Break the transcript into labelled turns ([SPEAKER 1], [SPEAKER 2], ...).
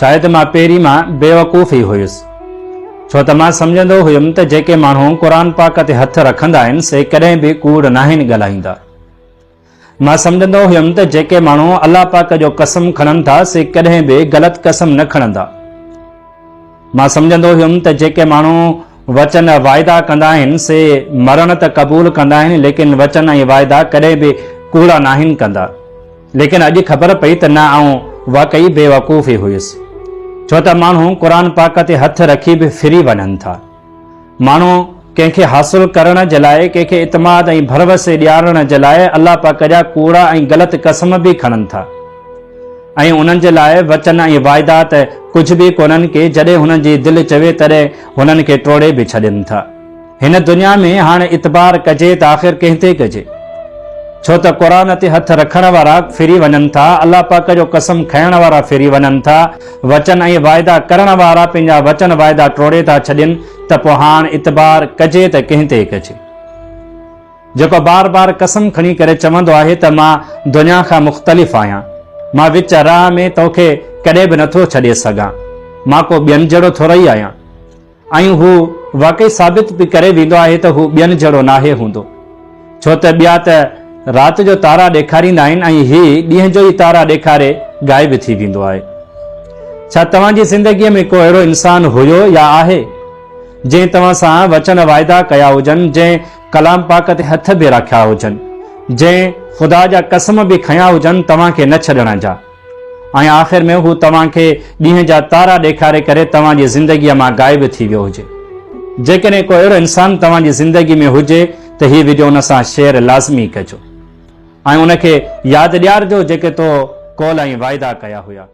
[SPEAKER 1] शायद मां पहिरीं मां बेवकूफ़ ई हुयुसि, छो त मां सम्झंदो हुयुमि त जेके माण्हू क़ुर पाक ते हथ रखंदा आहिनि से कॾहिं बि कूड़ नाहिनि ॻाल्हाईंदा। मां सम्झंदो हुयुमि त जेके माण्हू अलाह पाक जो कसम खणनि था से कॾहिं बि ग़लति कसम न खणंदा। मां सम्झंदो हुयुमि त जेके माण्हू वचन वाइदा कंदा आहिनि से मरण त क़बूल कंदा आहिनि, लेकिन वचन ऐं वाइदा कॾहिं बि कूड़ा नाहिनि कंदा। लेकिन अॼु ख़बर पई त न आऊं वाकई बेवकूफ़ ई हुयुसि, छो त माण्हू क़ुर पाक ते हथ रखी बि फिरी वञनि था। माण्हू कंहिंखे हासिल करण जे लाइ, कंहिंखे इतमाद ऐं भरवसे ॾियारण जे लाइ अलाह पाक जा कूड़ा ऐं ग़लति कसम बि खणनि था, ऐं उन्हनि जे लाइ वचन ऐं वाइदा त कुझु बि कोन्हनि के जॾहिं हुननि जी दिलि चवे तॾहिं हुननि खे टोड़े बि छॾनि था। हिन दुनिया में हाणे इतबार कजे त आख़िर कंहिं ते कजे, छो त क़ुर ते हथ रखण वारा फिरी वञनि था, अलाह पाक जो कसम खाइण वारा फिरी वञनि था, वचन ऐं वाइदा करण वारा पंहिंजा वचन वाइदा टोड़े था छॾनि, त पोइ हाणे इतबार कजे त कंहिं ते कजे। जेको बार बार कसम खणी करे चवंदो आहे त मां दुनिया खां मुख़्तलिफ़ आहियां, मां विच राह में तोखे कॾहिं बि नथो छॾे सघां, मां को ॿियनि जहिड़ो थोरो ई आहियां, ऐं हू वाकई साबित बि करे वेंदो आहे त हू ॿियनि जहिड़ो नाहे हूंदो, छो त ॿिया त राति जो तारा ॾेखारींदा आहिनि ऐं ही ॾींहं जो ई तारा ॾेखारे ग़ाइब थी वेंदो आहे। छा तव्हांजी ज़िंदगीअ में को अहिड़ो इंसान हुयो या आहे जंहिं तव्हां सां वचन वाइदा कया हुजनि, जंहिं कलाम पाक ते हथ बि रखिया हुजनि, जंहिं ख़ुदा जा कसम बि खया हुजनि तव्हांखे न छॾण जा, ऐं आख़िर में हू तव्हांखे ॾींहं जा तारा ॾेखारे करे तव्हांजी ज़िंदगीअ मां ग़ाइब थी वियो हुजे? जेकॾहिं को अहिड़ो इंसान तव्हांजी ज़िंदगी में हुजे त हीउ वीडियो हुन सां शेयर लाज़मी कजो ऐं उनखे यादि ॾियारिजो जेके तो कॉल ऐं वाइदा कया हुया।